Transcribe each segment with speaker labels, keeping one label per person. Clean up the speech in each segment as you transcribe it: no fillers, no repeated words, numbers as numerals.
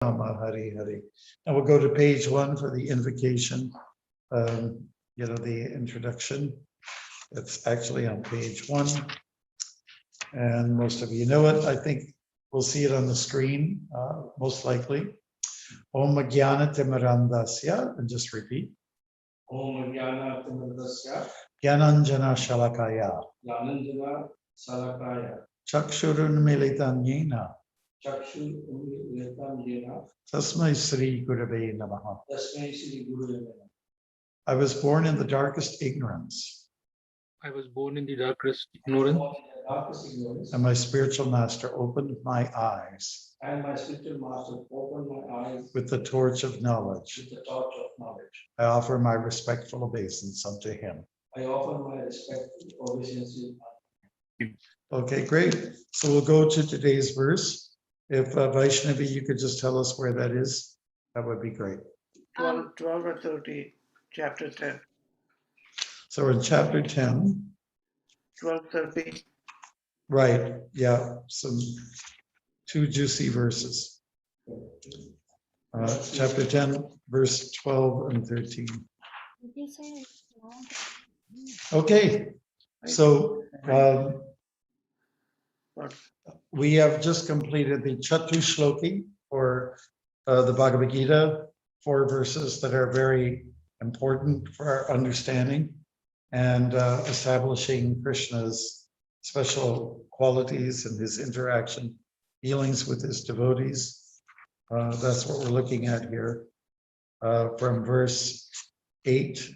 Speaker 1: Hari Hari. And we'll go to page 1 for the invocation, the introduction. It's actually on page 1. And most of you know it. I think we'll see it on the screen, most likely. Om Jnana Timirandasya, and just repeat.
Speaker 2: Om Jnana Timirandasya.
Speaker 1: Jnananjana Shalakaya.
Speaker 2: Jnananjana Shalakaya.
Speaker 1: Chakshurun Militan Yena.
Speaker 2: Chakshurun Yena.
Speaker 1: Tasmai Sri Gurave Namaha.
Speaker 2: Tasmai Sri Gurave Namaha.
Speaker 1: I was born in the darkest ignorance.
Speaker 3: I was born in the darkest ignorance.
Speaker 1: And my spiritual master opened my eyes.
Speaker 2: And my spiritual master opened my eyes
Speaker 1: with the torch of knowledge.
Speaker 2: with the torch of knowledge.
Speaker 1: I offer my respectful obeisance unto him.
Speaker 2: I offer my respectful obeisance.
Speaker 1: Okay, great. So we'll go to today's verse. If Vaishnavi, you could just tell us where that is, that would be great.
Speaker 4: 12 or 30, chapter 10.
Speaker 1: So we're in chapter 10.
Speaker 4: 12, 30.
Speaker 1: Right, yeah, some 2 juicy verses. Chapter 10, verse 12 and 13. Okay, so we have just completed the Chatushloki for the Bhagavad Gita, 4 verses that are very important for our understanding and establishing Krishna's special qualities and his interaction, dealings with his devotees. That's what we're looking at here, from verse 8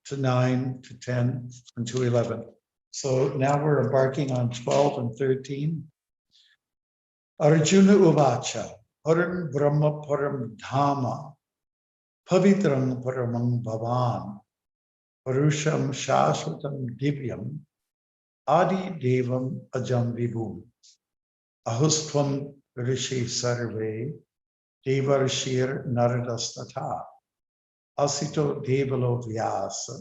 Speaker 1: to 9 to 10 and to 11. So now we're embarking on 12 and 13. Arjuna Uvacha, Param Brahma Param Dhamma, Pavitram Paramam Bhavan, Parusham Shashvatam Divyam, Adi Devam Ajam Vibhum, Ahustvam Rishi Sarve, Devarshir Naradastata, Asito Devalo Vyasa.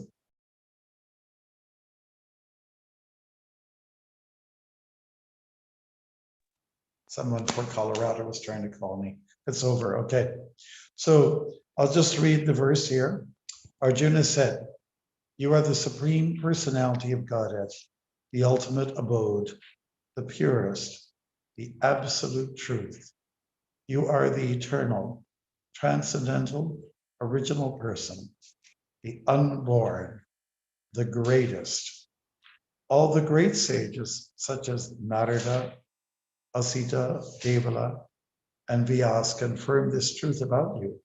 Speaker 1: Someone from Colorado was trying to call me. It's over. Okay. So I'll just read the verse here. Arjuna said, "You are the supreme personality of Godhead, the ultimate abode, the purest, the absolute truth. You are the eternal, transcendental, original person, the unborn, the greatest. All the great sages, such as Narada, Asita, Devala, and Vyas, confirm this truth about you.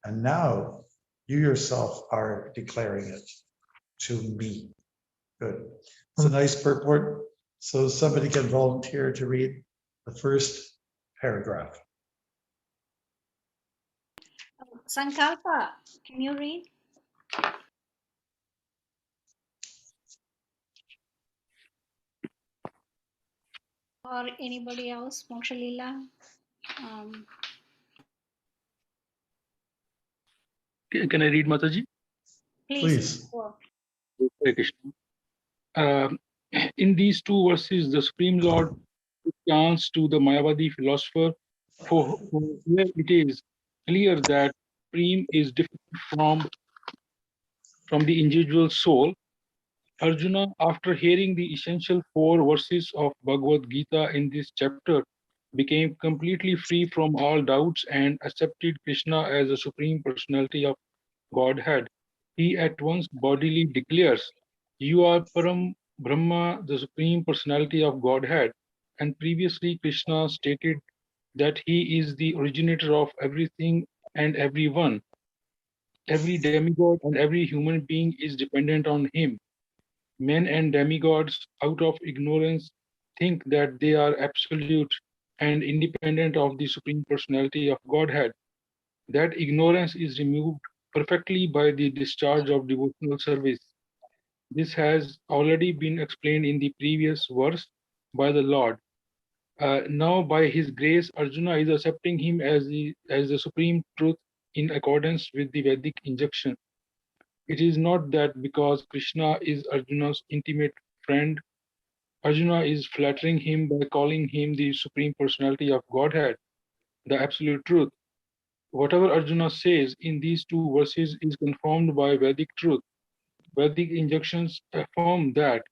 Speaker 1: And now you yourself are declaring it to me." Good. It's a nice purport. So somebody can volunteer to read the first paragraph.
Speaker 5: Sankalpa, can you read? Or anybody else? Moksha Leela?
Speaker 3: Can I read, Mataji?
Speaker 1: Please.
Speaker 3: Hare Krishna. In these 2 verses, the Supreme Lord took chance to the Mayavadi philosopher, for where it is clear that Supreme is different from the individual soul. Arjuna, after hearing the essential 4 verses of Bhagavad Gita in this chapter, became completely free from all doubts and accepted Krishna as the Supreme Personality of Godhead. He at once bodily declares, "You are Param Brahma, the Supreme Personality of Godhead." And previously Krishna stated that he is the originator of everything and everyone. Every demigod and every human being is dependent on him. Men and demigods, out of ignorance, think that they are absolute and independent of the Supreme Personality of Godhead. That ignorance is removed perfectly by the discharge of devotional service. This has already been explained in the previous verse by the Lord. Now, by his grace, Arjuna is accepting him as the supreme truth in accordance with the Vedic injunction. It is not that because Krishna is Arjuna's intimate friend, Arjuna is flattering him by calling him the Supreme Personality of Godhead. the absolute truth. Whatever Arjuna says in these two verses is confirmed by Vedic truth. Vedic injunctions affirm that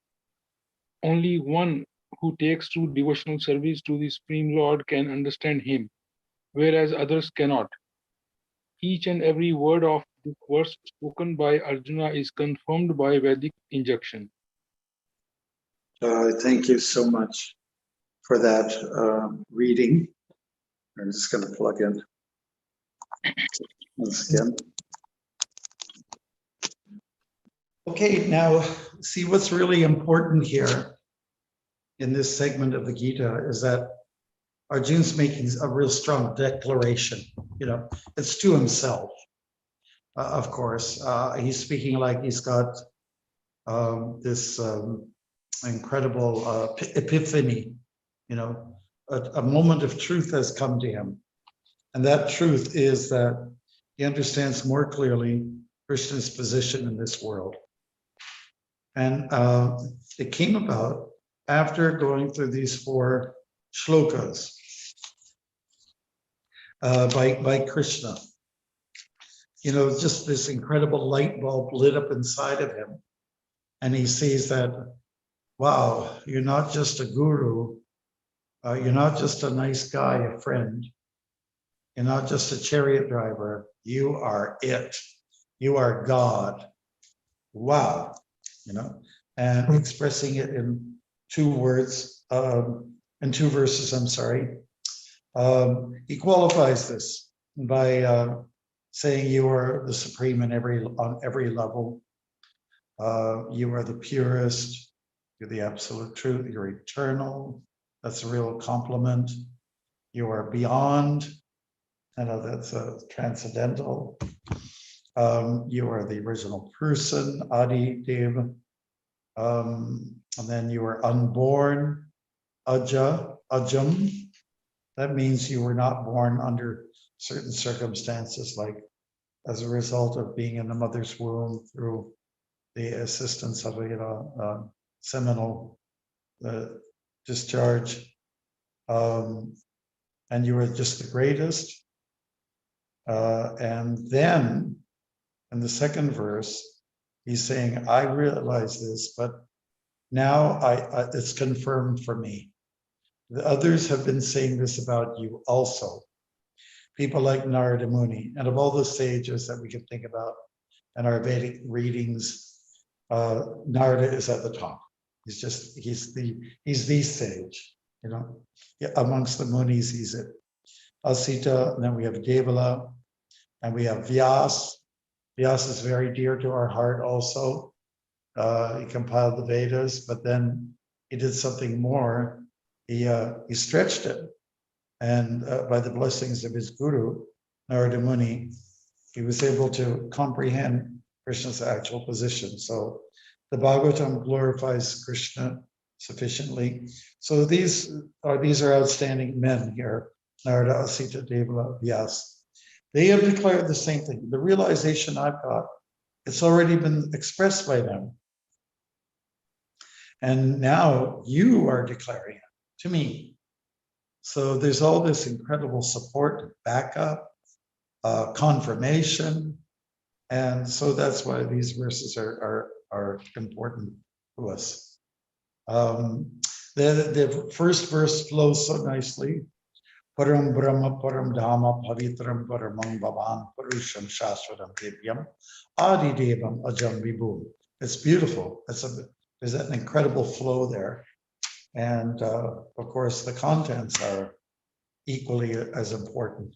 Speaker 3: only one who takes true devotional service to the Supreme Lord can understand him, whereas others cannot. Each and every word of this verse spoken by Arjuna is confirmed by Vedic injunction.
Speaker 1: Thank you so much for that reading. I'm just going to plug in once again. Okay, now see what's really important here in this segment of the Gita is that Arjuna's making a real strong declaration. You know, it's to himself, of course. He's speaking like he's got this incredible epiphany, you know, a moment of truth has come to him. And that truth is that he understands more clearly Krishna's position in this world. And it came about after going through these 4 shlokas by Krishna. You know, just this incredible light bulb lit up inside of him. And he sees that, wow, you're not just a guru, you're not just a nice guy, a friend. You're not just a chariot driver, you are it. You are God. Wow. You know, and expressing it in 2 words, in 2 verses, I'm sorry. He qualifies this by saying you are the supreme on every level. You are the purest, you're the absolute truth, you're eternal. That's a real compliment. You are beyond, I know that's transcendental. You are the original person, Adi Deva. And then you are unborn, Ajam. That means you were not born under certain circumstances, like as a result of being in the mother's womb through the assistance of a seminal discharge. And you were just the greatest. And then in the second verse, he's saying, I realize this, but now it's confirmed for me. The others have been saying this about you also. People like Narada Muni, and of all the sages that we can think about in our Vedic readings, Narada is at the top. He's the sage, you know. Yeah, amongst the Munis, he's it. Asita, and then we have Devala, and we have Vyas. Vyas is very dear to our heart also. He compiled the Vedas, but then he did something more. He stretched it. And by the blessings of his guru, Narada Muni, he was able to comprehend Krishna's actual position. So the Bhagavatam glorifies Krishna sufficiently. So these are outstanding men here, Narada, Asita, Devala, Vyas. They have declared the same thing. The realization I've got, it's already been expressed by them. And now you are declaring it to me. So there's all this incredible support, backup, confirmation. And so that's why these verses are important to us. The first verse flows so nicely. Param Brahma Param Dhamma Pavitram Paramang Bhavan Purusham Shashvatam Divyam Adi Devam Ajam Vibhu. It's beautiful. There's an incredible flow there. And of course, the contents are equally as important.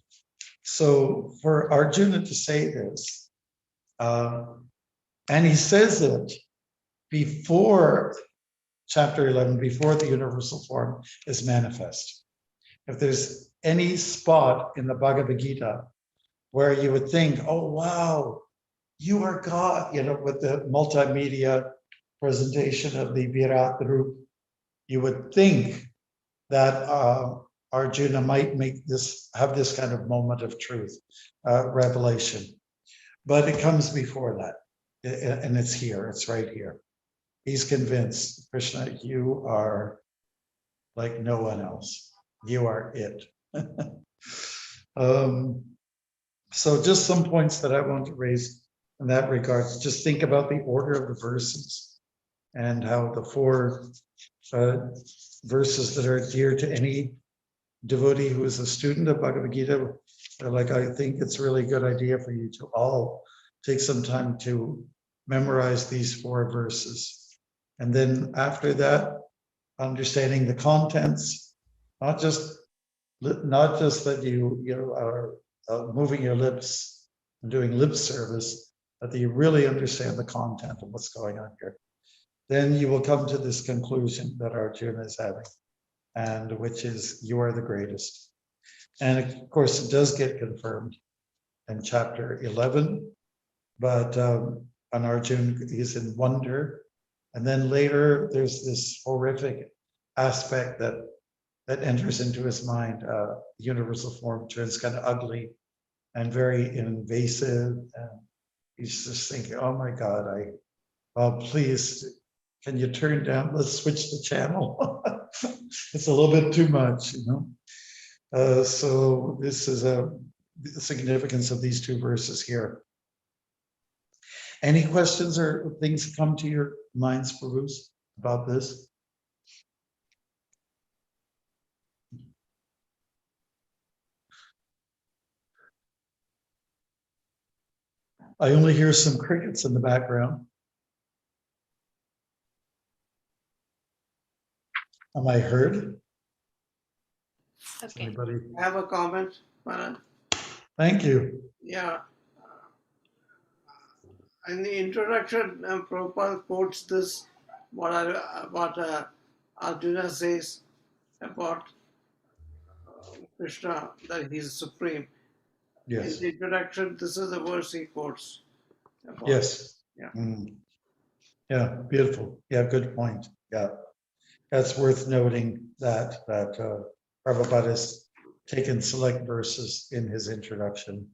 Speaker 1: So for Arjuna to say this, and he says it before chapter 11, before the universal form is manifest. If there's any spot in the Bhagavad Gita where you would think, oh, wow, you are God, you know, with the multimedia presentation of the Virat Rup, you would think that Arjuna might have this kind of moment of truth, revelation. But it comes before that, and it's here, it's right here. He's convinced, Krishna, you are like no one else. You are it. So just some points that I want to raise in that regards. Just think about the order of the verses and how the four verses that are dear to any devotee who is a student of Bhagavad Gita. Like, I think it's a really good idea for you to all take some time to memorize these four verses. And then after that, understanding the contents, not just that you are moving your lips and doing lip service, but that you really understand the content of what's going on here. Then you will come to this conclusion that Arjuna is having, and which is, you are the greatest. And of course, it does get confirmed in chapter 11, but on Arjuna, he's in wonder. And then later, there's this horrific aspect that enters into his mind. Universal form turns kind of ugly and very invasive. And he's just thinking, oh my God, please, can you turn down? Let's switch the channel. It's a little bit too much, you know. So this is the significance of these two verses here. Any questions or things come to your minds, Bruce, about this? I only hear some crickets in the background. Am I heard?
Speaker 5: Okay.
Speaker 1: Anybody?
Speaker 4: I have a comment, Maharaj.
Speaker 1: Thank you.
Speaker 4: Yeah. In the introduction, Prabhupada quotes this, what Arjuna says about Krishna, that he is supreme.
Speaker 1: Yes.
Speaker 4: In the introduction, this is the verse he quotes. About.
Speaker 1: Yes.
Speaker 4: Yeah.
Speaker 1: Yeah, beautiful. Yeah, good point. Yeah. That's worth noting that Prabhupada has taken select verses in his introduction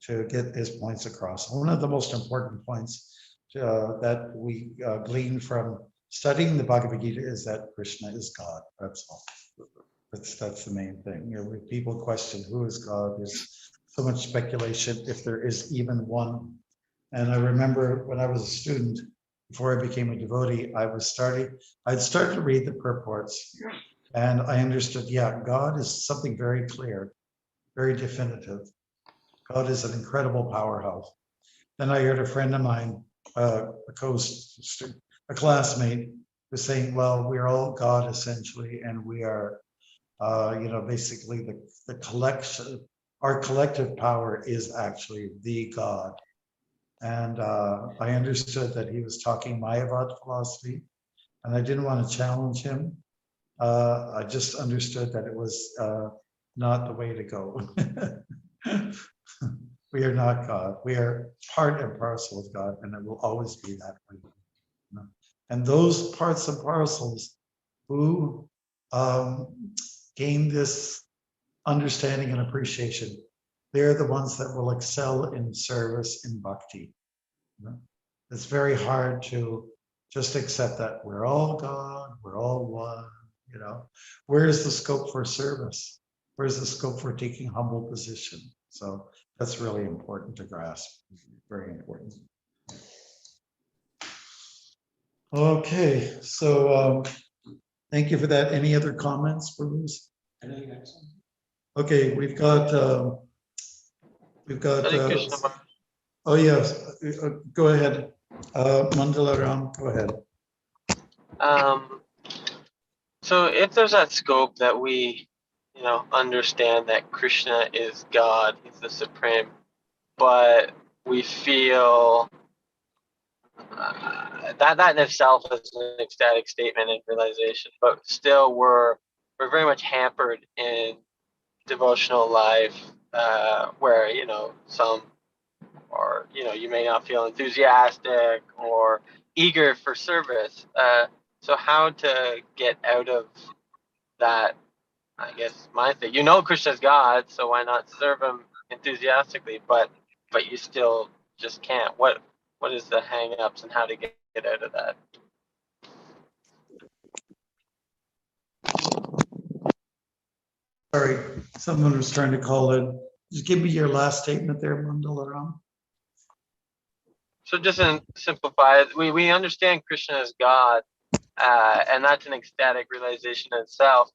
Speaker 1: to get his points across. One of the most important points that we glean from studying the Bhagavad Gita is that Krishna is God. That's all. That's the main thing. You know, when people question who is God, there's so much speculation if there is even one. And I remember when I was a student, before I became a devotee, I'd start to read the purports, and I understood, yeah, God is something very clear, very definitive. God is an incredible powerhouse. Then I heard a friend of mine, a classmate, was saying, well, we're all God essentially, and we are, basically the collection, our collective power is actually the God. And I understood that he was talking Mayavad philosophy, and I didn't want to challenge him. I just understood that it was not the way to go. We are not God. We are part and parcel of God, and it will always be that way. And those parts and parcels who gain this understanding and appreciation, they're the ones that will excel in service in bhakti. It's very hard to just accept that we're all God, we're all one, you know. Where is the scope for service? Where's the scope for taking humble position? So that's really important to grasp, very important. Okay, so thank you for that. Any other comments, Bruce? Okay, we've got
Speaker 6: Hare Krishna.
Speaker 1: oh yes, go ahead. Mandala Ram, go ahead.
Speaker 6: So if there's that scope that we, understand that Krishna is God, he's the supreme, but we feel that in itself is an ecstatic statement and realization, but still we're very much hampered in devotional life, where some, or you may not feel enthusiastic or eager for service. So how to get out of that, I guess, mindset? Krishna's God, so why not serve him enthusiastically? But you still just can't. What is the hang-ups and how to get out of that?
Speaker 1: Sorry, someone was trying to call in. Just give me your last statement there, Mandalaram.
Speaker 6: So just to simplify it, we understand Krishna as God, and that's an ecstatic realization in itself.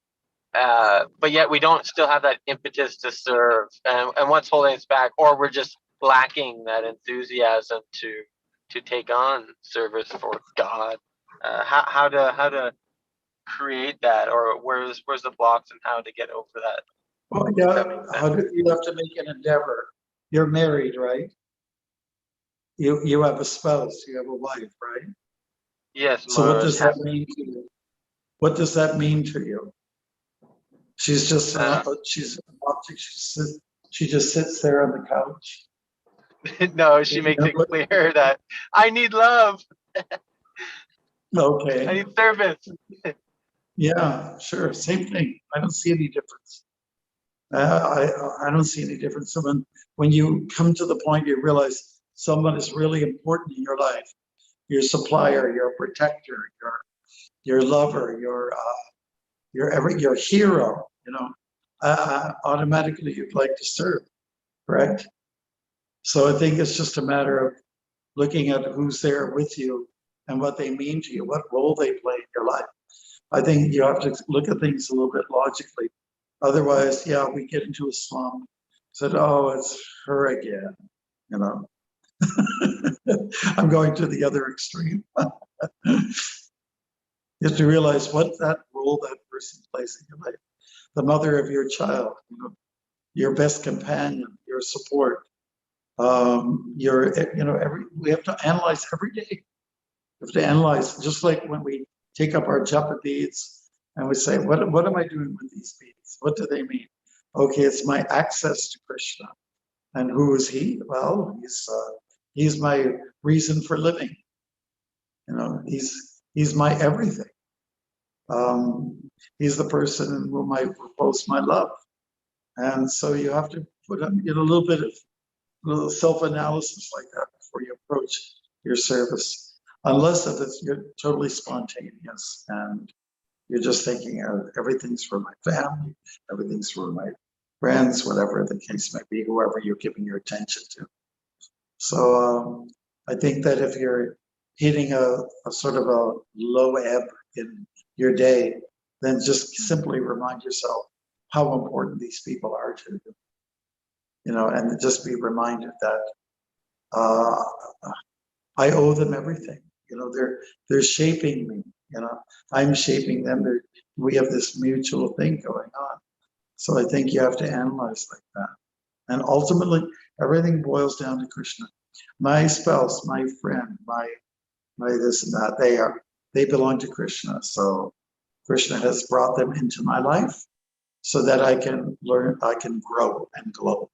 Speaker 6: But yet we don't still have that impetus to serve, and what's holding us back, or we're just lacking that enthusiasm to take on service for God. How to create that, or where's the blocks and how to get over that?
Speaker 1: Well, yeah, you have to make an endeavor. You're married, right? You have a spouse, you have a wife, right?
Speaker 6: Yes.
Speaker 1: So what does that mean to you? What does that mean to you? She's just she's an object. She just sits there on the couch.
Speaker 6: No, she makes it clear that I need love.
Speaker 1: Okay.
Speaker 6: I need service.
Speaker 1: Yeah, sure. Same thing. I don't see any difference. I don't see any difference. So when you come to the point you realize someone is really important in your life, your supplier, your protector, your lover, your hero, automatically you'd like to serve, correct? So I think it's just a matter of looking at who's there with you and what they mean to you, what role they play in your life. I think you have to look at things a little bit logically. Otherwise, yeah, we get into a slump. Said, oh, it's her again, I'm going to the other extreme. You have to realize what that role that person plays in your life. The mother of your child, your best companion, your support. We have to analyze every day. We have to analyze, just like when we take up our japa beads and we say, what am I doing with these beads? What do they mean? Okay, it's my access to Krishna. And who is he? Well, he's my reason for living. He's my everything. He's the person in whom I repose my love. And so you have to put a little bit of self-analysis like that before you approach your service. Unless if you're totally spontaneous and you're just thinking everything's for my family, everything's for my friends, whatever the case may be, whoever you're giving your attention to. So I think that if you're hitting a sort of a low ebb in your day, then just simply remind yourself how important these people are to you. And just be reminded that I owe them everything. They're shaping me. I'm shaping them. We have this mutual thing going on. So I think you have to analyze like that. And ultimately, everything boils down to Krishna. My spouse, my friend, my this and that, they belong to Krishna. So Krishna has brought them into my life so that I can learn, I can grow and glow.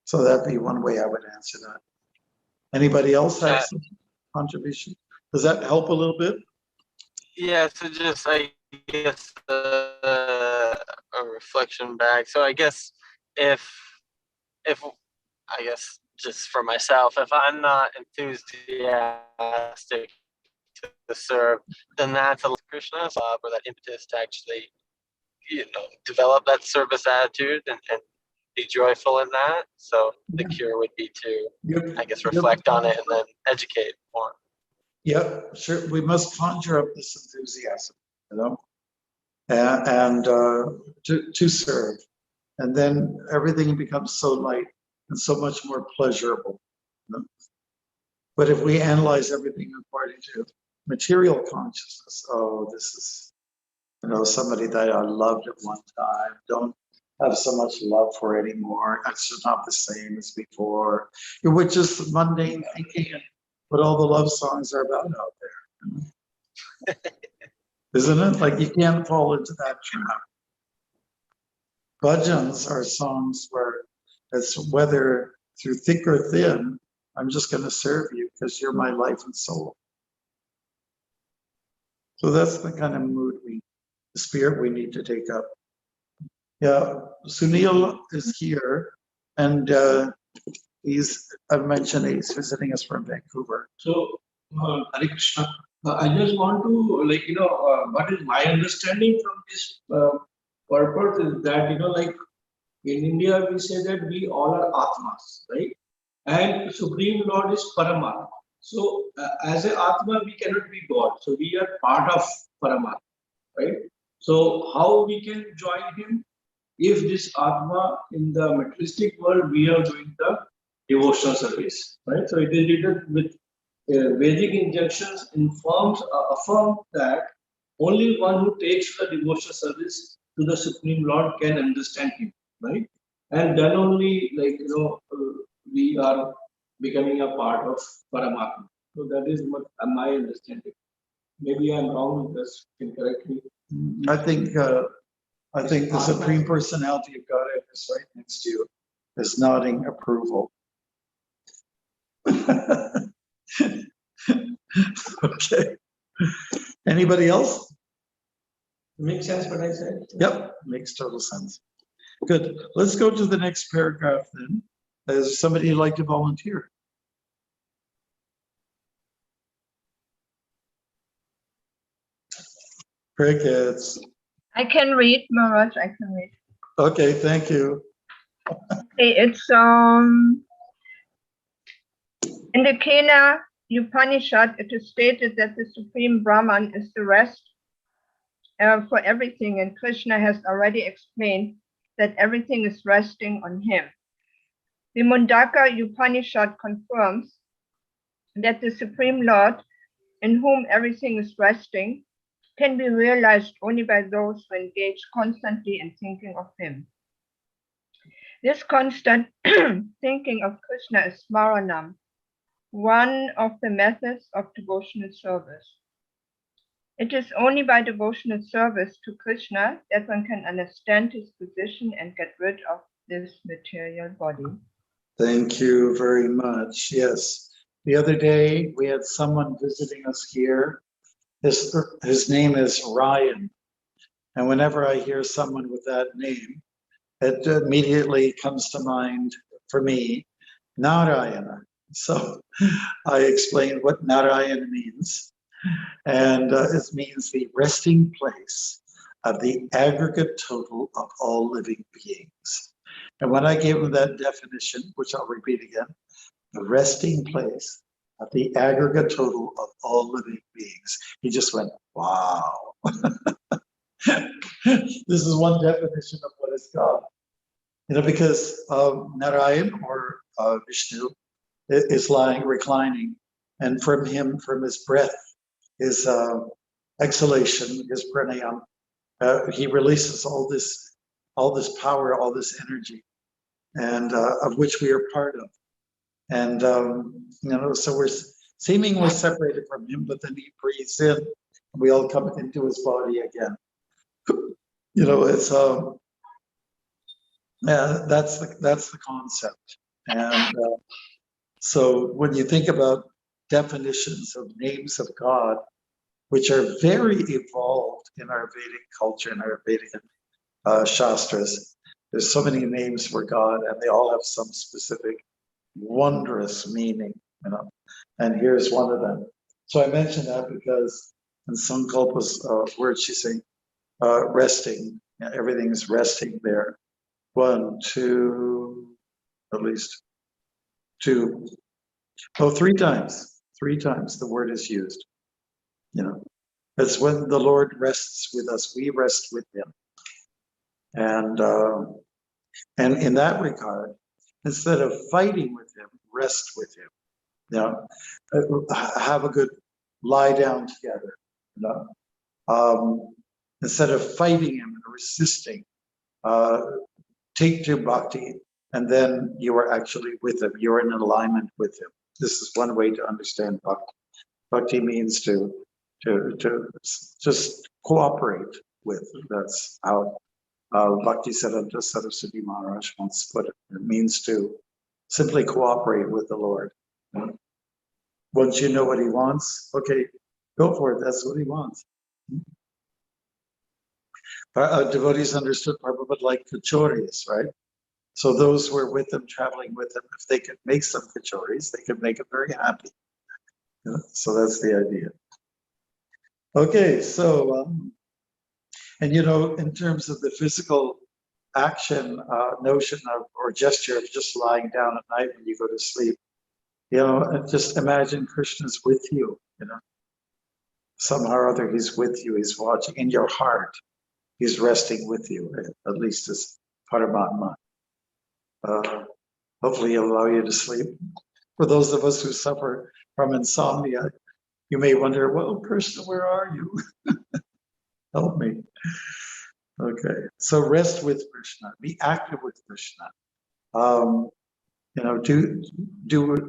Speaker 1: So that'd be one way I would answer that. Anybody else have some contribution? Does that help a little bit?
Speaker 6: Yeah, so just I guess a reflection back. So I guess if I guess just for myself, if I'm not enthusiastic to serve, then that's a Krishna's job, or that impetus to actually, develop that service attitude and be joyful in that. So the cure would be to, I guess, reflect on it and then educate more.
Speaker 1: Yeah, sure. We must conjure up this enthusiasm, and to serve, and then everything becomes so light and so much more pleasurable. But if we analyze everything according to material consciousness, oh, this is, somebody that I loved at one time, don't have so much love for anymore. That's just not the same as before. Which is mundane thinking and what all the love songs are about out there. Isn't it? Like you can't fall into that trap. Bhajans are songs where it's whether through thick or thin, I'm just going to serve you because you're my life and soul. So that's the kind of mood the spirit we need to take up. Yeah, Sunil is here, and I mentioned he's visiting us from Vancouver.
Speaker 2: So, Hare Krishna, I just want to, what is my understanding from this purpose is that, In India, we say that we all are Atmas, right? And Supreme Lord is Paramatma. So, as an Atma, we cannot be God. So, we are part of Paramatma, right? So, how we can join him? If this Atma in the materialistic world, we are doing the devotional service, right? So, it is written with Vedic injunctions affirm that only one who takes the devotional service to the Supreme Lord can understand him, right? And then only, we are becoming a part of Paramatma. So that is what my understanding. Maybe I'm wrong with this. You can correct me.
Speaker 1: I think the Supreme Personality of Godhead is right next to you, is nodding approval. Okay. Anybody else?
Speaker 2: Makes sense what I said?
Speaker 1: Yep, makes total sense. Good. Let's go to the next paragraph then. Is somebody like to volunteer? Crickets.
Speaker 5: I can read, Maharaj, I can read.
Speaker 1: Okay, thank you.
Speaker 5: Okay, it's in the Kena Upanishad, it is stated that the Supreme Brahman is the rest for everything, and Krishna has already explained that everything is resting on him. The Mundaka Upanishad confirms that the Supreme Lord, in whom everything is resting, can be realized only by those who engage constantly in thinking of him. This constant thinking of Krishna is Smaranam, one of the methods of devotional service. It is only by devotional service to Krishna that one can understand his position and get rid of this material body.
Speaker 1: Thank you very much. Yes. The other day we had someone visiting us here. His name is Ryan. And whenever I hear someone with that name, it immediately comes to mind for me, Narayana. So I explained what Narayana means. And it means the resting place of the aggregate total of all living beings. And when I gave him that definition, which I'll repeat again, the resting place of the aggregate total of all living beings, he just went, wow. This is one definition of what is God. You know, because Narayan or Vishnu is lying, reclining, and from him, from his breath, his exhalation, his pranayam, he releases all this power, all this energy, and of which we are part of. And so we're seemingly separated from him, but then he breathes in, and we all come into his body again. You know, it's that's the concept. And so when you think about definitions of names of God, which are very evolved in our Vedic culture, in our Vedic Shastras, there's so many names for God, and they all have some specific wondrous meaning, you know. And here's one of them. So I mentioned that because in Sankalpa's word, she's saying resting, everything's resting there. 1, 2, at least 2. Oh, 3 times. 3 times the word is used. You know, it's when the Lord rests with us, we rest with him. And in that regard, instead of fighting with him, rest with him. You know, have a good lie down together. You know, instead of fighting him and resisting, take to bhakti, and then you are actually with him. You're in alignment with him. This is one way to understand bhakti. Bhakti means to just cooperate with. That's how Bhakti Siddhanta Saraswati Maharaj once put it. It means to simply cooperate with the Lord. Once you know what he wants, okay, go for it. That's what he wants. Devotees understood Prabhupada like kachoris, right? So those who were with him, traveling with him, if they could make some kachoris, they could make him very happy. You know, so that's the idea. Okay, so, and you know, in terms of the physical action, notion of or gesture of just lying down at night when you go to sleep. You know, and just imagine Krishna's with you. You know, somehow or other he's with you. He's watching in your heart. He's resting with you, at least as Paramatma. Hopefully, he'll allow you to sleep. For those of us who suffer from insomnia, you may wonder, well, Krishna, where are you? Help me. Okay, so rest with Krishna. Be active with Krishna. You know, do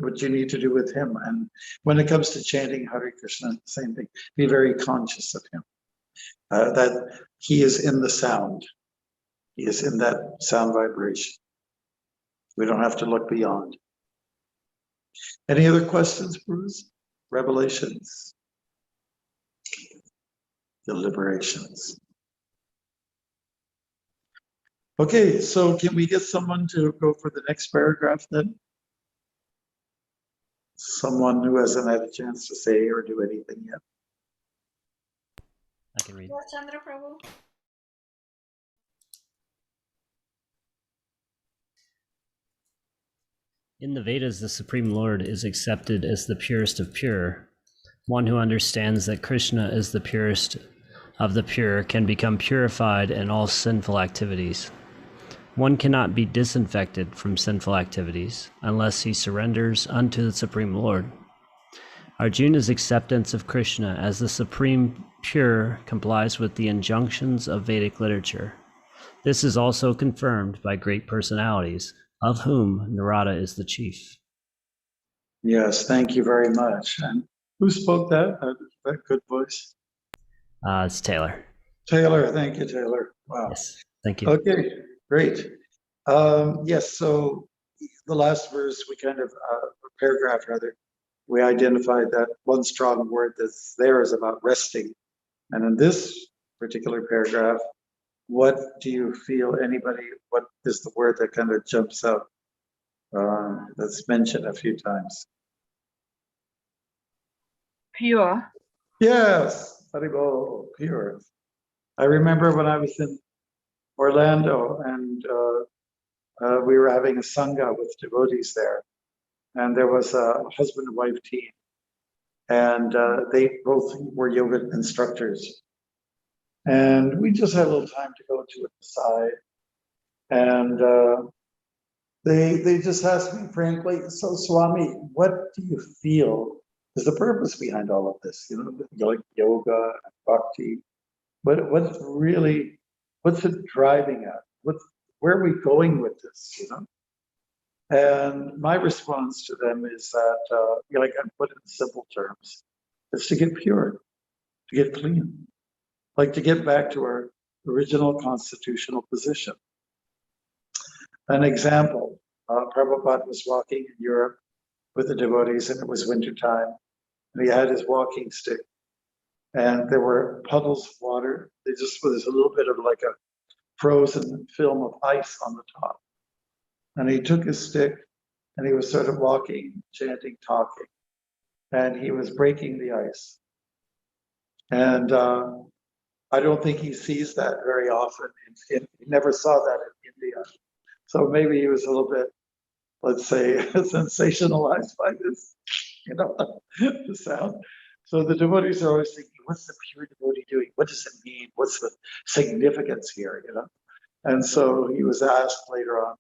Speaker 1: what you need to do with him. And when it comes to chanting Hare Krishna, same thing. Be very conscious of him. That he is in the sound. He is in that sound vibration. We don't have to look beyond. Any other questions, Bruce? Revelations, deliberations. Okay, so can we get someone to go for the next paragraph then? Someone who hasn't had a chance to say or do anything yet.
Speaker 7: I can read.
Speaker 8: Chandra Prabhu.
Speaker 7: In the Vedas, the Supreme Lord is accepted as the purest of pure. One who understands that Krishna is the purest of the pure can become purified in all sinful activities. One cannot be disinfected from sinful activities unless he surrenders unto the Supreme Lord. Arjuna's acceptance of Krishna as the Supreme Pure complies with the injunctions of Vedic literature. This is also confirmed by great personalities, of whom Narada is the chief.
Speaker 1: Yes, thank you very much. And who spoke that? That good voice?
Speaker 7: It's Taylor.
Speaker 1: Taylor, thank you, Taylor. Wow.
Speaker 7: Yes, thank you.
Speaker 1: Okay, great. Yes, so the last verse, we kind of, paragraph rather, we identified that one strong word that's there is about resting. And in this particular paragraph, what do you feel, anybody, what is the word that kind of jumps out that's mentioned a few times?
Speaker 5: Pure.
Speaker 1: Yes, Haribol, pure. I remember when I was in Orlando and we were having a sangha with devotees there, and there was a husband and wife team, and they both were yoga instructors. And we just had a little time to go to the side, and they just asked me frankly, so Swami, what do you feel is the purpose behind all of this? You know, like yoga and bhakti, what's it driving at? Where are we going with this? You know, and my response to them is that, like I put it in simple terms, it's to get pure, to get clean, like to get back to our original constitutional position. An example, Prabhupada was walking in Europe with the devotees, and it was wintertime, and he had his walking stick, and there were puddles of water. There just was a little bit of like a frozen film of ice on the top. And he took his stick and he was sort of walking, chanting, talking, and he was breaking the ice. And I don't think he sees that very often. He never saw that in India. So maybe he was a little bit, let's say, sensationalized by this, you know, the sound. So the devotees are always thinking, what's the pure devotee doing? What does it mean? What's the significance here, you know? And so he was asked later on,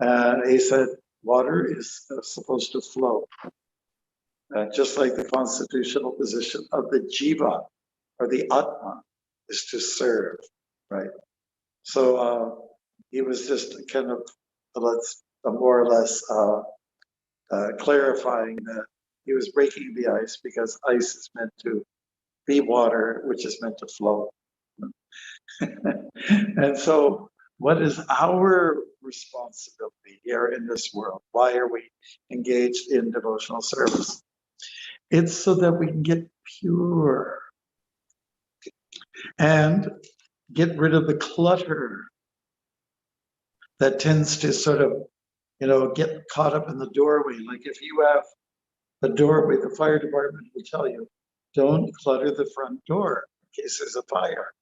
Speaker 1: and he said, water is supposed to flow, just like the constitutional position of the jiva or the atma is to serve, right? So he was just kind of, more or less clarifying that he was breaking the ice because ice is meant to be water, which is meant to flow. And so what is our responsibility here in this world? Why are we engaged in devotional service? It's so that we can get pure and get rid of the clutter that tends to sort of, you know, get caught up in the doorway. Like if you have the doorway, the fire department will tell you, don't clutter the front door in case there's a fire,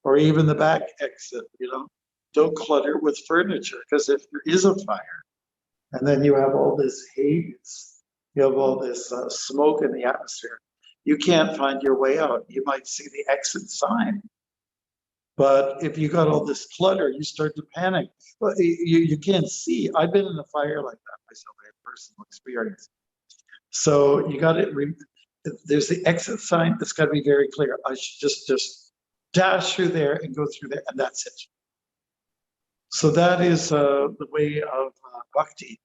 Speaker 1: or even the back exit, you know. don't clutter with furniture, because if there is a fire, and then you have all this haze, you have all this smoke in the atmosphere, you can't find your way out. You might see the exit sign, but if you got all this clutter, you start to panic. But you can't see. I've been in a fire like that myself. I have personal experience. So you got it. There's the exit sign. It's got to be very clear. I should just dash through there and go through there, and that's it. So that is the way of bhakti,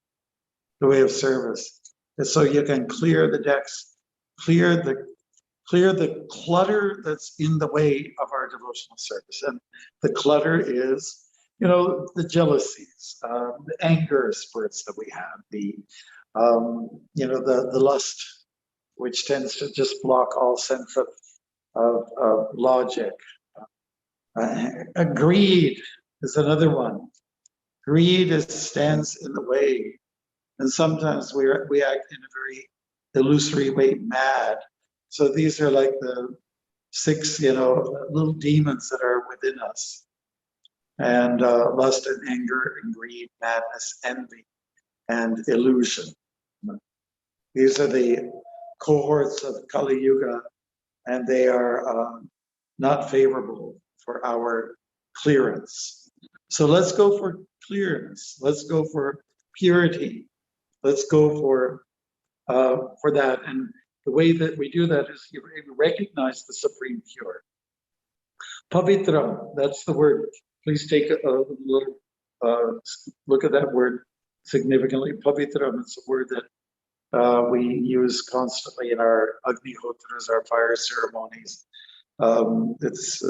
Speaker 1: the way of service. And so you can clear the decks, clear the clutter that's in the way of our devotional service. And the clutter is, the jealousies, the anger spirits that we have, the lust, which tends to just block all sense of logic. Greed is another one. Greed stands in the way. And sometimes we act in a very illusory way, mad. So these are like the 6, little demons that are within us. And lust and anger and greed, madness, envy, and illusion. These are the cohorts of Kali Yuga, and they are not favorable for our clearance. So let's go for clearance. Let's go for purity. Let's go for that. And the way that we do that is you recognize the supreme pure. Pavitra, that's the word. Please take a little look at that word significantly. Pavitra, it's a word that we use constantly in our Agnihotras, our fire ceremonies. It's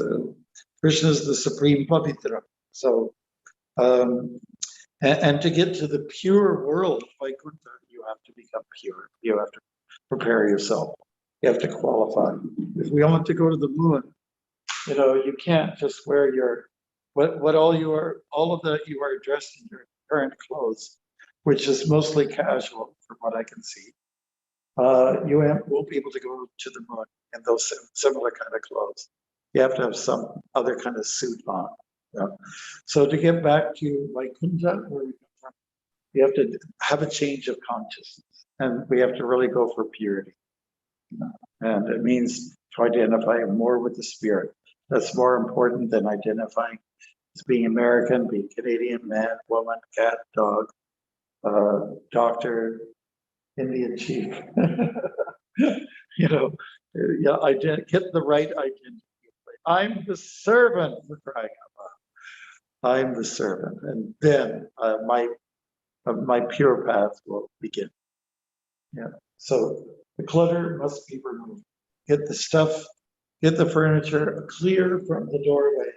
Speaker 1: Krishna is the supreme Pavitra. So, and to get to the pure world, Vaikuntha, you have to become pure. You have to prepare yourself. You have to qualify. If we want to go to the moon, you can't just wear your all of that you are dressed in your current clothes, which is mostly casual from what I can see. You won't be able to go to the moon in those similar kind of clothes. You have to have some other kind of suit on. So to get back to Vaikuntha, where we come from, you have to have a change of consciousness, and we have to really go for purity. And it means to identify more with the spirit. That's more important than identifying as being American, being Canadian, man, woman, cat, dog, doctor, Indian chief. Get the right identity. I'm the servant, for crying out loud. I'm the servant, and then my pure path will begin. So the clutter must be removed. Get the stuff, get the furniture clear from the doorway,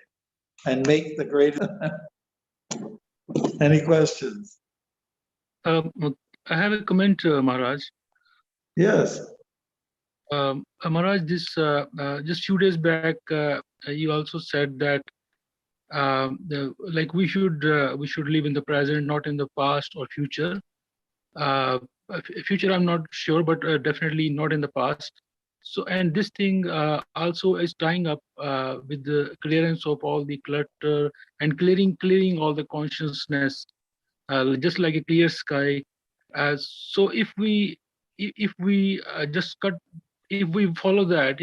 Speaker 1: and make the great. Any questions?
Speaker 3: I have a comment, Maharaj.
Speaker 1: Yes.
Speaker 3: Maharaj, this just few days back, you also said that we should live in the present, not in the past or future. Future, I'm not sure, but definitely not in the past. So, and this thing also is tying up with the clearance of all the clutter and clearing all the consciousness, just like a clear sky. So if we follow that,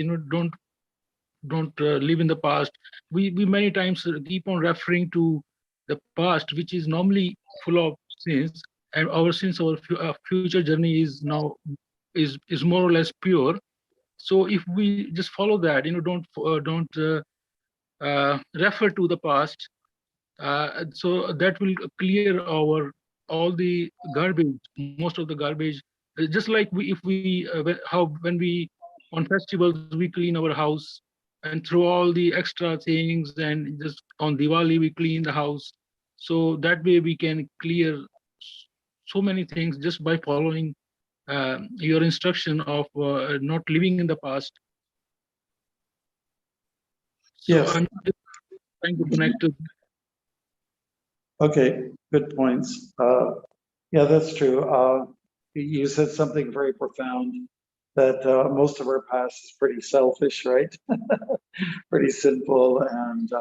Speaker 3: don't live in the past. We many times keep on referring to the past, which is normally full of sins, and our future journey is now is more or less pure. So if we just follow that, don't refer to the past, so that will clear all the garbage, most of the garbage. Just like when we on festivals we clean our house and throw all the extra things, and just on Diwali we clean the house. So that way we can clear so many things just by following your instruction of not living in the past. So
Speaker 1: Yes.
Speaker 3: I'm just trying to connect to.
Speaker 1: Okay, good points. Yeah, that's true. You said something very profound, that most of our past is pretty selfish, right? Pretty simple, and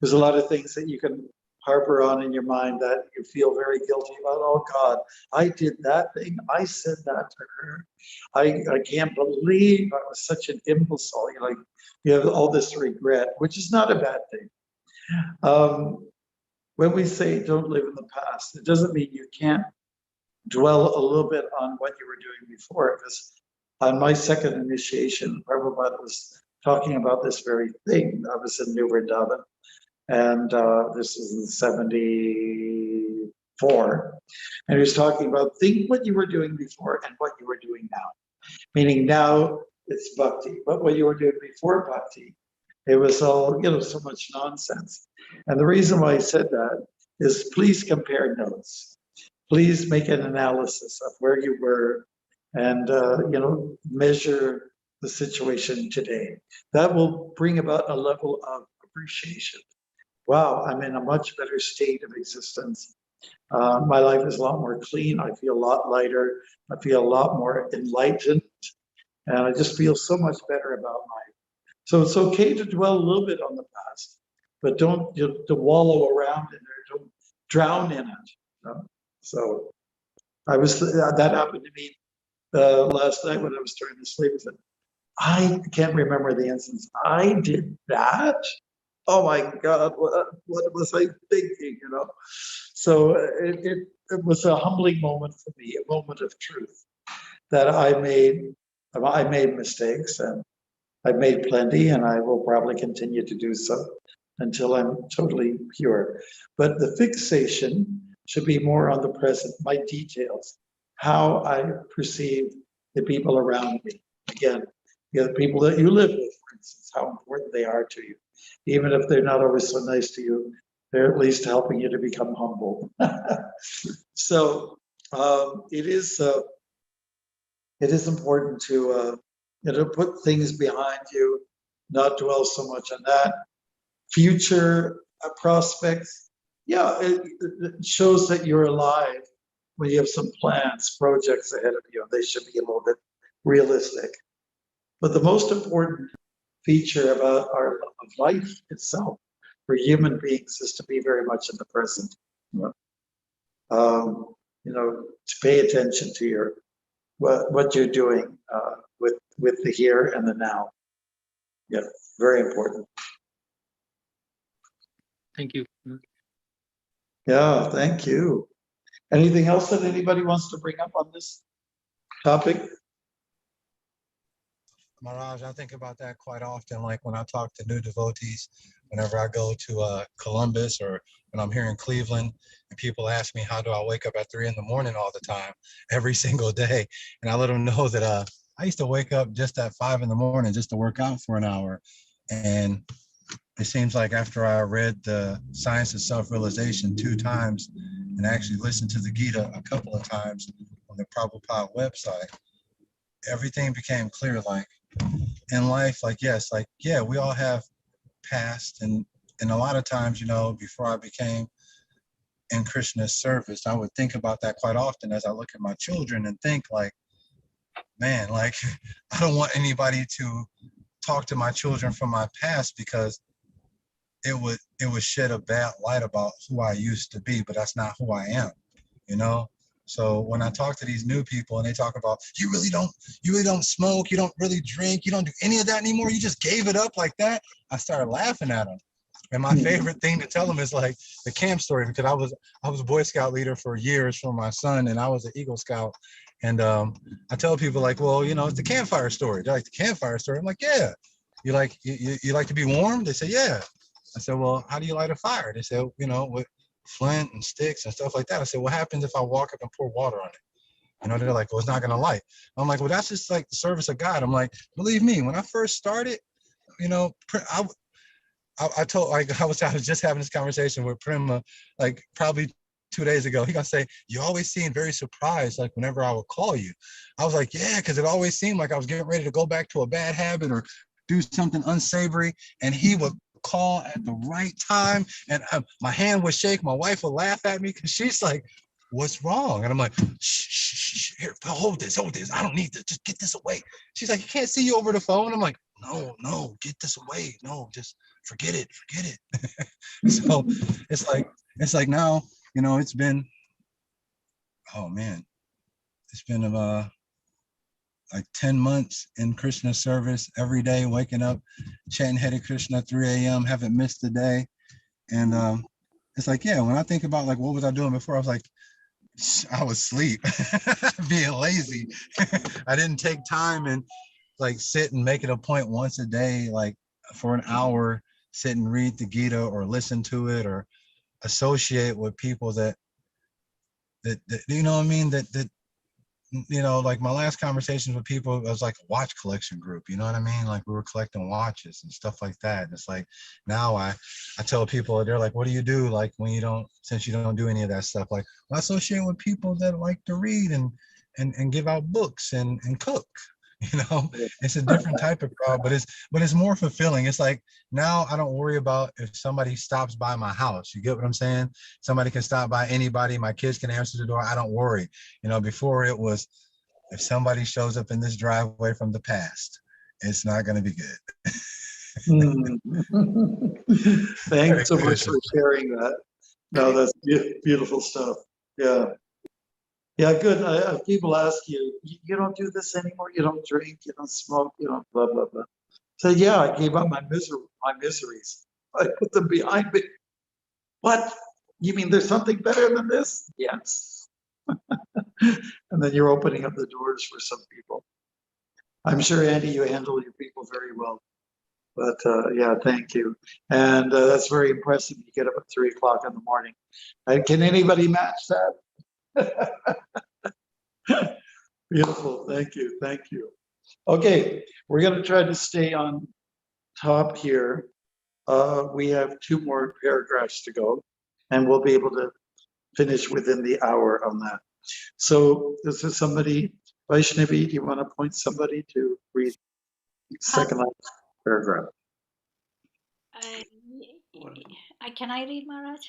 Speaker 1: there's a lot of things that you can harbor on in your mind that you feel very guilty about. Oh God, I did that thing. I said that to her. I can't believe I was such an imbecile. You're like, you have all this regret, which is not a bad thing. When we say don't live in the past, it doesn't mean you can't dwell a little bit on what you were doing before. Because on my second initiation, Prabhupada was talking about this very thing. I was in New Vrindavan, and this is in 74. And he was talking about think what you were doing before and what you were doing now. Meaning now it's bhakti, but what you were doing before bhakti, it was all, so much nonsense. And the reason why I said that is please compare notes. Please make an analysis of where you were and, measure the situation today. That will bring about a level of appreciation. Wow, I'm in a much better state of existence. My life is a lot more clean. I feel a lot lighter. I feel a lot more enlightened. And I just feel so much better about life. So it's okay to dwell a little bit on the past, but don't to wallow around in there. Don't drown in it. So that happened to me last night when I was trying to sleep. I can't remember the instance. I did that. Oh my God, what was I thinking? So it was a humbling moment for me, a moment of truth that I made mistakes, and I've made plenty, and I will probably continue to do so until I'm totally pure. But the fixation should be more on the present, my details, how I perceive the people around me. Again, the people that you live with, for instance, how important they are to you. Even if they're not always so nice to you, they're at least helping you to become humble. So it is important to put things behind you, not dwell so much on that. Future prospects, it shows that you're alive when you have some plans, projects ahead of you. They should be a little bit realistic. But the most important feature about our life itself for human beings is to be very much in the present. To pay attention to what you're doing with the here and the now. Yeah, very important.
Speaker 3: Thank you.
Speaker 1: Yeah, thank you. Anything else that anybody wants to bring up on this topic?
Speaker 8: Maharaj, I think about that quite often, like when I talk to new devotees, whenever I go to Columbus or when I'm here in Cleveland, and people ask me, how do I wake up at 3 a.m. all the time, every single day? And I let them know that I used to wake up just at 5 a.m. just to work out for an hour. And it seems like after I read the Science of Self-Realization 2 times and actually listened to the Gita a couple of times on the Prabhupada website, everything became clear. Like in life, we all have past, and a lot of times, before I became in Krishna's service, I would think about that quite often as I look at my children and think like, man, like I don't want anybody to talk to my children from my past, because it would shed a bad light about who I used to be, but that's not who I am, So when I talk to these new people and they talk about, you really don't smoke, you don't really drink, you don't do any of that anymore, you just gave it up like that, I started laughing at them. And my favorite thing to tell them is like the camp story, because I was a Boy Scout leader for years for my son, and I was an Eagle Scout. And I tell people like, well, it's the campfire story. They're like, the campfire story? I'm like, yeah. You like to be warm? They say, yeah. I said, well, how do you light a fire? They said, with flint and sticks and stuff like that. I said, what happens if I walk up and pour water on it? They're like, well, it's not going to light. I'm like, well, that's just like the service of God. I'm like, believe me, when I first started, I was just having this conversation with Prima, like probably 2 days ago. He gonna say, you always seem very surprised, like whenever I would call you. I was like, yeah, because it always seemed like I was getting ready to go back to a bad habit or do something unsavory, and he would call at the right time, and my hand would shake. My wife would laugh at me because she's like, what's wrong? And I'm like, shh, here, hold this, I don't need this, just get this away. She's like, you can't see you over the phone. I'm like, no, get this away, no, just forget it. So it's like, it's like now, you know, it's been, oh man, it's been like 10 months in Krishna service every day, waking up, chanting Hare Krishna 3 a.m., haven't missed a day. And it's like, yeah, when I think about like, what was I doing before? I was like, I was asleep, being lazy. I didn't take time and like sit and make it a point once a day, like for an hour, sit and read the Gita or listen to it or associate with people that you know what I mean, that you know, like my last conversations with people, it was like a watch collection group, you know what I mean? Like we were collecting watches and stuff like that. And it's like, now I tell people, they're like, what do you do? Like when you don't, since you don't do any of that stuff, like I associate with people that like to read and give out books and cook, you know, it's a different type of crowd, but it's more fulfilling. It's like, now I don't worry about if somebody stops by my house. You get what I'm saying? Somebody can stop by, anybody, my kids can answer the door. I don't worry. You know, before it was, if somebody shows up in this driveway from the past, it's not going to be good.
Speaker 1: Thanks so much for sharing that. No, that's beautiful stuff. Yeah. Yeah, good. People ask you, you don't do this anymore. You don't drink. You don't smoke. You don't blah blah blah. So yeah, I gave up my miseries. I put them behind me. What? You mean there's something better than this? Yes. And then you're opening up the doors for some people. I'm sure, Andy, you handle your people very well. But yeah, thank you. And that's very impressive. You get up at 3 o'clock in the morning. Can anybody match that? Beautiful. Thank you. Thank you. Okay, we're going to try to stay on top here. We have 2 more paragraphs to go, and we'll be able to finish within the hour on that. So this is somebody, Vaishnavi, do you want to point somebody to read the second last paragraph?
Speaker 9: Can I read, Maharaj?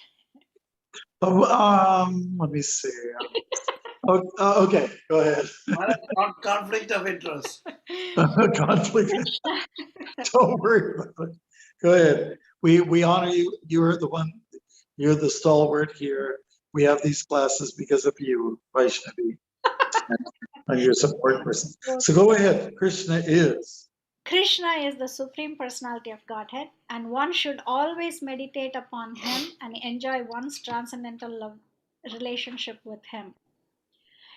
Speaker 1: Oh, let me see. Okay, go ahead.
Speaker 4: Not conflict of interest.
Speaker 1: Conflict. Don't worry about it. Go ahead. We honor you. You're the one. You're the stalwart here. We have these classes because of you, Vaishnavi, and your support person. So go ahead. Krishna is.
Speaker 9: Krishna is the Supreme Personality of Godhead, and one should always meditate upon Him and enjoy one's transcendental love relationship with Him.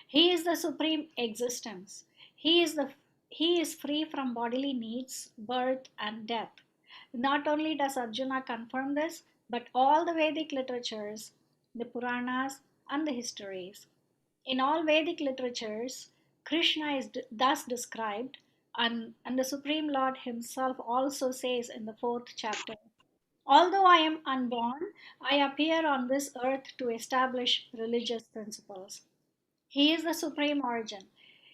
Speaker 9: He is the Supreme Existence. He is free from bodily needs, birth, and death. Not only does Arjuna confirm this, but all the Vedic literatures, the Puranas, and the histories. In all Vedic literatures, Krishna is thus described, and the Supreme Lord Himself also says in the 4th chapter, although I am unborn, I appear on this earth to establish religious principles. He is the Supreme Origin.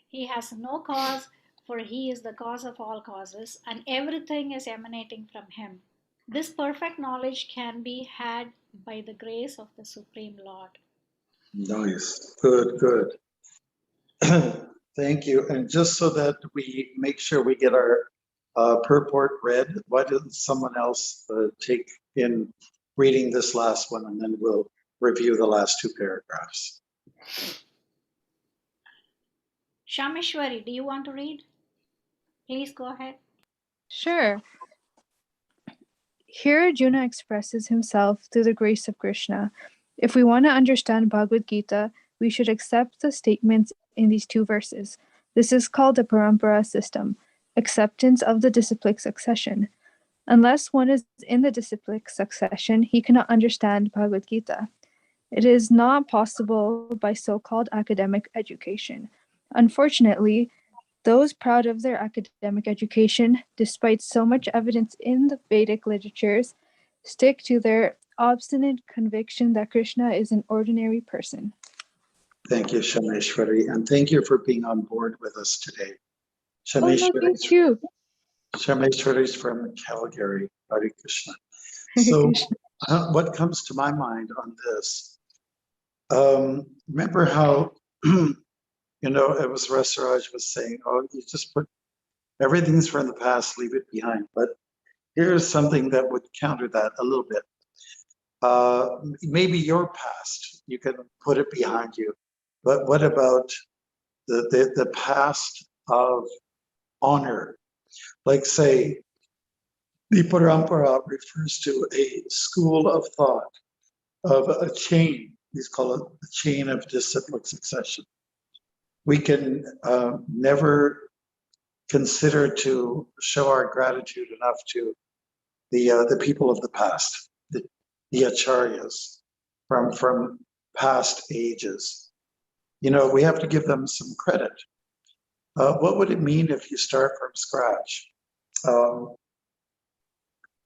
Speaker 9: He has no cause, for He is the cause of all causes, and everything is emanating from Him. This perfect knowledge can be had by the grace of the Supreme Lord.
Speaker 1: Nice. Good, good. Thank you. And just so that we make sure we get our purport read, why doesn't someone else take in reading this last one, and then we'll review the last 2 paragraphs.
Speaker 9: Shameshwari, do you want to read? Please go ahead.
Speaker 10: Sure. Here Arjuna expresses himself through the grace of Krishna. If we want to understand Bhagavad Gita, we should accept the statements in these 2 verses. This is called the parampara system, acceptance of the disciplic succession. Unless one is in the disciplic succession, he cannot understand Bhagavad Gita. It is not possible by so-called academic education. Unfortunately, those proud of their academic education, despite so much evidence in the Vedic literatures, stick to their obstinate conviction that Krishna is an ordinary person.
Speaker 1: Thank you, Shameshwari, and thank you for being on board with us today.
Speaker 10: Thank you.
Speaker 1: Shameshwari is from Calgary. Hare Krishna. So what comes to my mind on this? Remember how, it was Rasaraj was saying, oh, you just put everything's from the past, leave it behind. But here's something that would counter that a little bit. maybe your past, you can put it behind you. But what about the past of honor? Like say, the parampara refers to a school of thought, of a chain. We call it the chain of disciplic succession. We can never consider to show our gratitude enough to the people of the past, the acharyas from past ages. You know, we have to give them some credit. What would it mean if you start from scratch?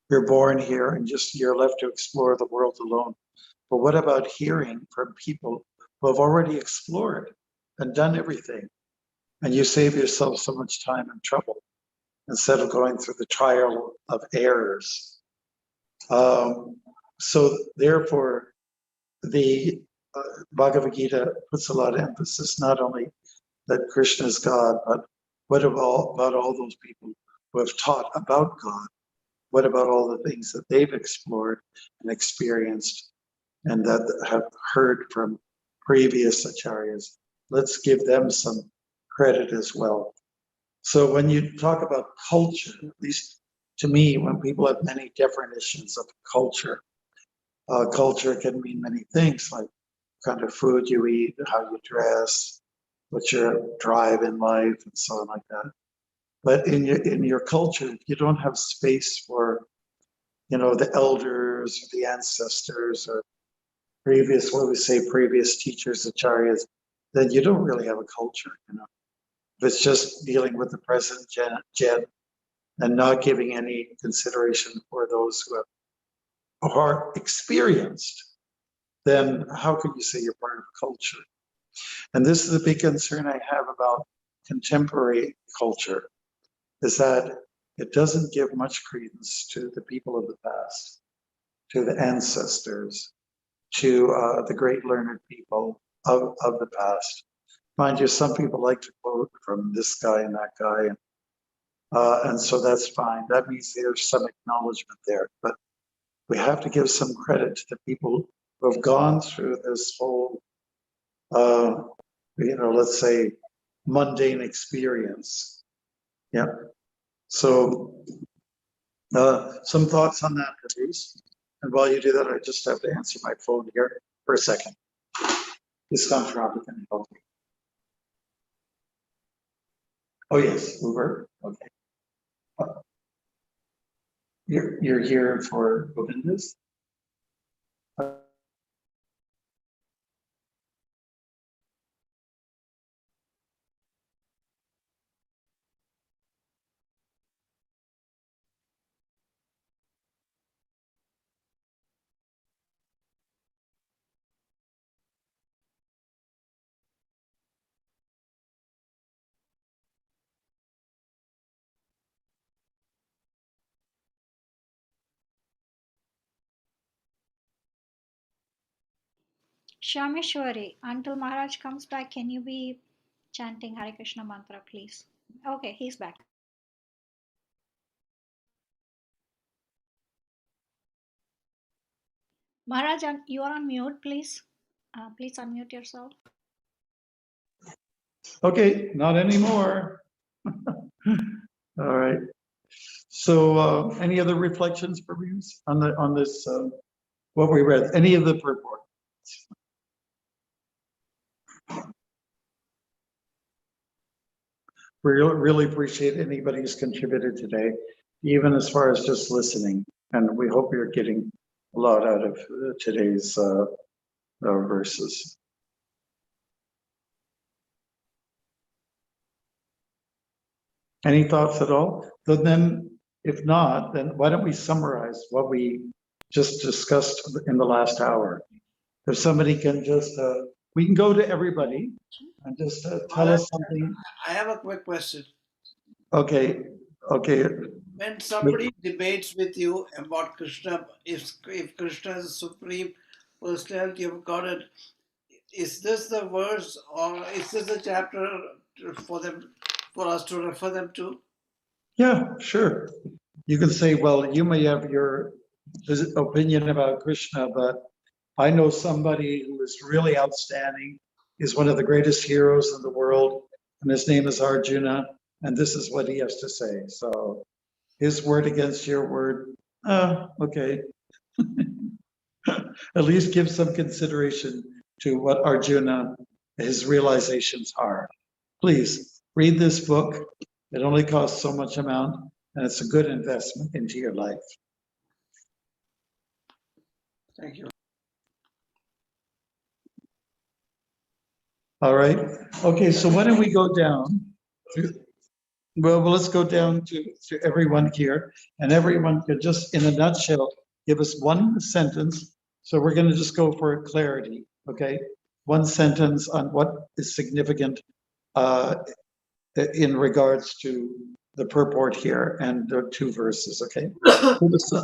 Speaker 1: You're born here and just you're left to explore the world alone. But what about hearing from people who have already explored and done everything? And you save yourself so much time and trouble instead of going through the trial of errors. So therefore, the Bhagavad Gita puts a lot of emphasis not only that Krishna is God, but what about all those people who have taught about God? What about all the things that they've explored and experienced and that have heard from previous acharyas? Let's give them some credit as well. So when you talk about culture, at least to me, when people have many definitions of culture, culture can mean many things, like kind of food you eat, how you dress, what your drive in life, and so on like that. But in your culture, you don't have space for, you know, the elders, or the ancestors, or previous, what we say, previous teachers, acharyas. Then you don't really have a culture, you know. If it's just dealing with the present gen and not giving any consideration for those who are experienced, then how could you say you're part of culture? And this is a big concern I have about contemporary culture, is that it doesn't give much credence to the people of the past, to the ancestors, to the great learned people of the past. Mind you, some people like to quote from this guy and that guy, and so that's fine. That means there's some acknowledgement there, but we have to give some credit to the people who have gone through this whole, you know, let's say, mundane experience. Yeah. So some thoughts on that, please. And while you do that, I just have to answer my phone here for a second. This comes from can help me. Oh yes, Uber. Okay. You're here for Govindas?
Speaker 9: Shameshwari, until Maharaj comes back, can you be chanting Hare Krishna mantra, please? Okay, he's back. Maharaj, you are on mute, please. Please unmute yourself.
Speaker 1: Okay, not anymore. All right. So any other reflections for you on this, what we read? Any of the purport? We really appreciate anybody who's contributed today, even as far as just listening. And we hope you're getting a lot out of today's verses. Any thoughts at all? So then, if not, then why don't we summarize what we just discussed in the last hour? If somebody can just, we can go to everybody and just tell us something.
Speaker 4: I have a quick question.
Speaker 1: Okay, okay.
Speaker 4: When somebody debates with you about Krishna, if Krishna is supreme personality of Godhead, is this the verse or is this the chapter for us to refer them to?
Speaker 1: Yeah, sure. You can say, well, you may have your his opinion about Krishna, but I know somebody who is really outstanding. He's one of the greatest heroes in the world, and his name is Arjuna, and this is what he has to say. So his word against your word, okay. At least give some consideration to what Arjuna, his realizations are. Please read this book. It only costs so much amount, and it's a good investment into your life.
Speaker 4: Thank you.
Speaker 1: All right. Okay, so why don't we go down? Well, let's go down to everyone here, and everyone could just, in a nutshell, give us one sentence. So we're going to just go for clarity, okay? One sentence on what is significant in regards to the purport here and the two verses, okay?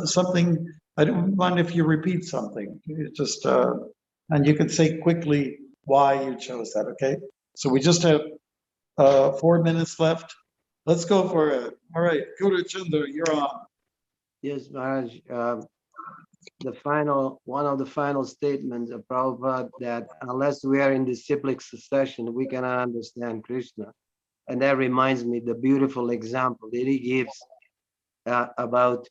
Speaker 1: Something, I don't mind if you repeat something. You just, and you can say quickly why you chose that, okay? So we just have 4 minutes left. Let's go for it. All right, Guru Chandra, you're on.
Speaker 11: Yes, Maharaj. One of the final statements of Prabhupada, that unless we are in disciplic succession, we cannot understand Krishna. And that reminds me the beautiful example that he gives about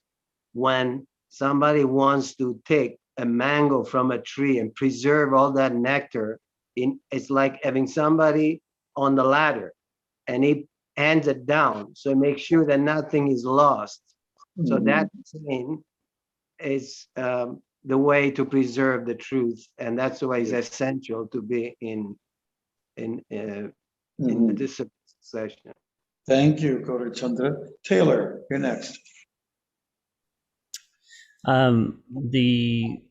Speaker 11: when somebody wants to take a mango from a tree and preserve all that nectar. It's like having somebody on the ladder and he hands it down, so make sure that nothing is lost. So that thing is the way to preserve the truth, and that's why it's essential to be in the discipline session.
Speaker 1: Thank you, Guru Chandra. Taylor, you're next.
Speaker 7: The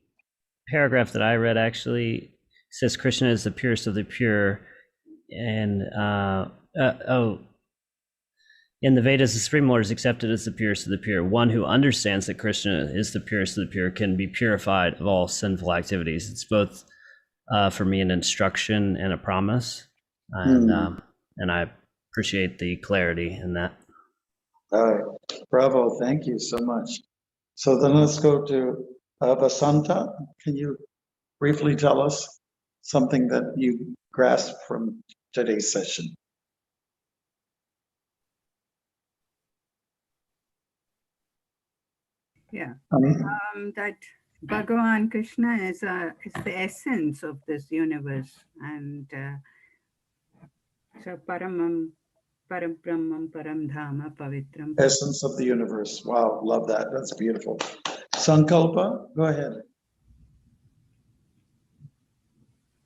Speaker 7: paragraph that I read actually says Krishna is the purest of the pure, and in the Vedas, the Supreme Lord is accepted as the purest of the pure. One who understands that Krishna is the purest of the pure can be purified of all sinful activities. It's both for me an instruction and a promise, and I appreciate the clarity in that.
Speaker 1: All right, bravo, thank you so much. So then let's go to Vasanta. Can you briefly tell us something that you grasped from today's session?
Speaker 12: Yeah, that Bhagavan Krishna is the essence of this universe, and so Param Brahmam, Param Dhama, Pavitram.
Speaker 1: Essence of the universe. Wow, love that. That's beautiful. Sankalpa, go ahead.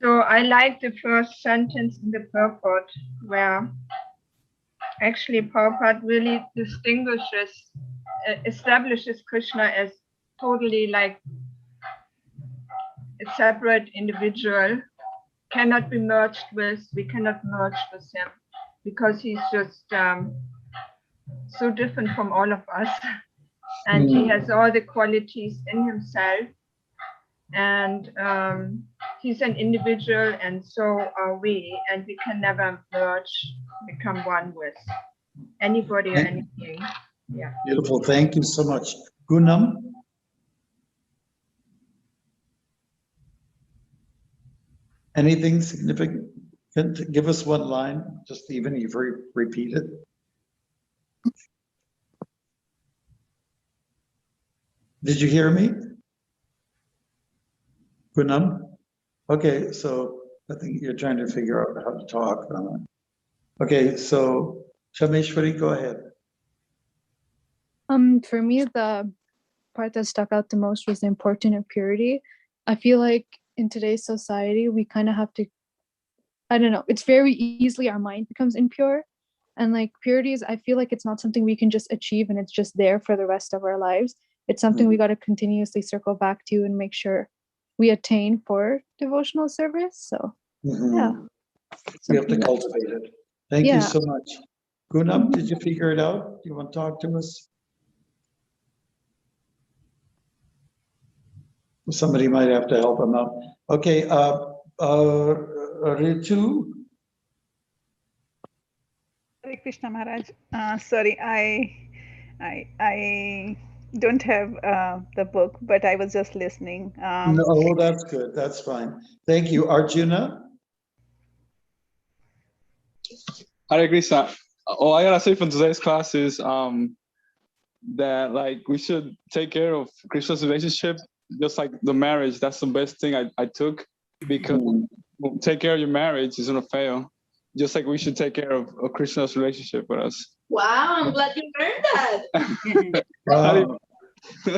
Speaker 5: So I like the first sentence in the purport where actually Prabhupada really establishes Krishna as totally like a separate individual, cannot be merged with, we cannot merge with him because he's just so different from all of us. And he has all the qualities in himself. And he's an individual, and so are we, and we can never merge, become one with anybody or anything. Yeah.
Speaker 1: Beautiful. Thank you so much. Gunam? Anything significant? Give us one line, just even if you repeat it. Did you hear me? Gunam? Okay, so I think you're trying to figure out how to talk. Okay, so Shameshwari, go ahead.
Speaker 10: For me, the part that stuck out the most was the importance of purity. I feel like in today's society, we kind of have to, I don't know, it's very easily our mind becomes impure. And like purity is, I feel like it's not something we can just achieve and it's just there for the rest of our lives. It's something we got to continuously circle back to and make sure we attain for devotional service. So yeah.
Speaker 1: We have to cultivate it. Thank you so much. Gunam, did you figure it out? Do you want to talk to us? Somebody might have to help him out. Okay, Ritu.
Speaker 13: Hare Krishna Maharaj. Sorry, I don't have the book, but I was just listening.
Speaker 1: No, that's good. That's fine. Thank you. Arjuna?
Speaker 14: Hare Krishna. All I gotta say from today's class is that like we should take care of Krishna's relationship, just like the marriage. That's the best thing I took, because take care of your marriage is gonna fail. Just like we should take care of Krishna's relationship with us.
Speaker 15: Wow, I'm glad you learned that.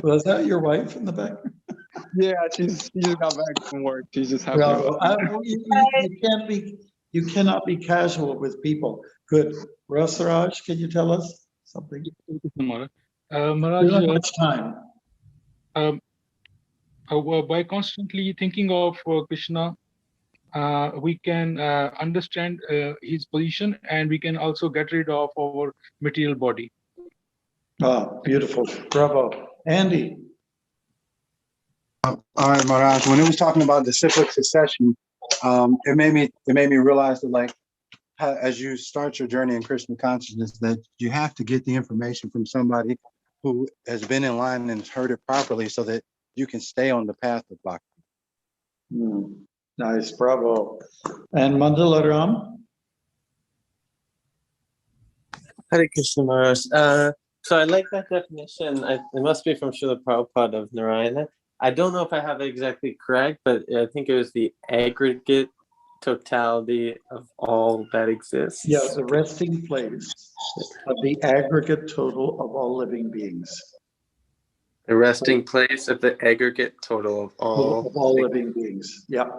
Speaker 1: Was that your wife in the back?
Speaker 14: Yeah, she just got back from work. She's just happy.
Speaker 1: You cannot be casual with people. Good. Rasaraj, can you tell us something?
Speaker 3: Maharaj,
Speaker 1: We don't have much time.
Speaker 3: By constantly thinking of Krishna, we can understand his position, and we can also get rid of our material body.
Speaker 1: Ah, beautiful. Bravo. Andy.
Speaker 8: All right, Maharaj. When it was talking about the cyclic succession, it made me realize that, like, as you start your journey in Krishna consciousness, that you have to get the information from somebody who has been in line and has heard it properly, so that you can stay on the path of bhakti.
Speaker 1: Nice, bravo. And Mandalaram?
Speaker 6: Hare Krishna Maharaj. So I like that definition. It must be from Srila Prabhupada of Narayana. I don't know if I have it exactly correct, but I think it was the aggregate totality of all that exists.
Speaker 1: Yeah, the resting place of the aggregate total of all living beings.
Speaker 6: The resting place of the aggregate total of all
Speaker 1: living beings. Yeah.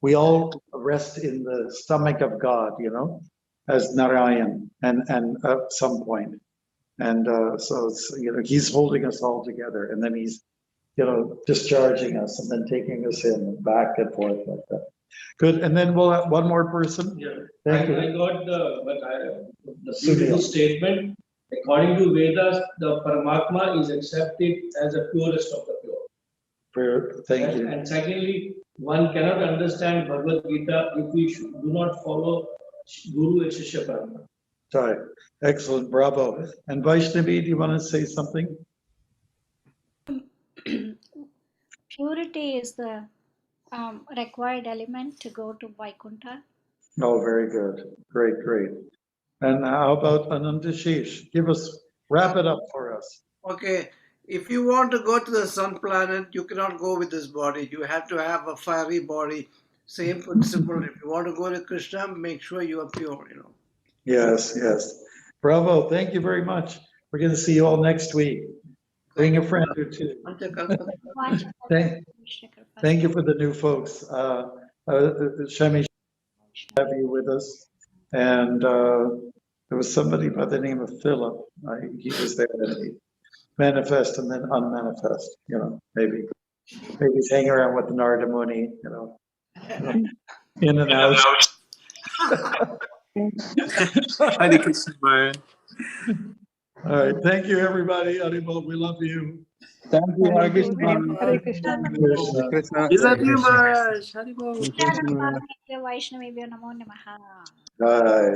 Speaker 1: We all rest in the stomach of God, as Narayan and at some point. And so it's, he's holding us all together, and then he's, discharging us and then taking us in back and forth like that. Good. And then we'll have one more person.
Speaker 2: Yeah.
Speaker 1: Thank you.
Speaker 2: I got the beautiful statement. According to Vedas, the Paramatma is accepted as the purest of the pure.
Speaker 1: Thank you.
Speaker 2: And secondly, one cannot understand Bhagavad Gita if we do not follow Guru and Shishya Parama.
Speaker 1: Right. Excellent. Bravo. And Vaishnavi, do you want to say something?
Speaker 9: Purity is the required element to go to Vaikuntha.
Speaker 1: Oh, very good. Great. And how about Anandashish? Wrap it up for us.
Speaker 4: Okay. If you want to go to the sun planet, you cannot go with this body. You have to have a fiery body. Same principle. If you want to go to Krishna, make sure you are pure,
Speaker 1: Yes. Bravo. Thank you very much. We're going to see you all next week. Bring a friend or two. Thank you for the new folks. Shami, have you with us. And there was somebody by the name of Philip. He was there. Manifest and then unmanifest, maybe he's hanging around with Narada Muni, in and out.
Speaker 6: Hare Krishna Maharaj.
Speaker 1: All right, thank you everybody. Haribol, we love you.
Speaker 14: Thank you. Hare Krishna.
Speaker 13: Hare Krishna.
Speaker 6: We love you, Maharaj. Haribol.
Speaker 9: Vaishnavibhyo namo namaha.
Speaker 1: Bye.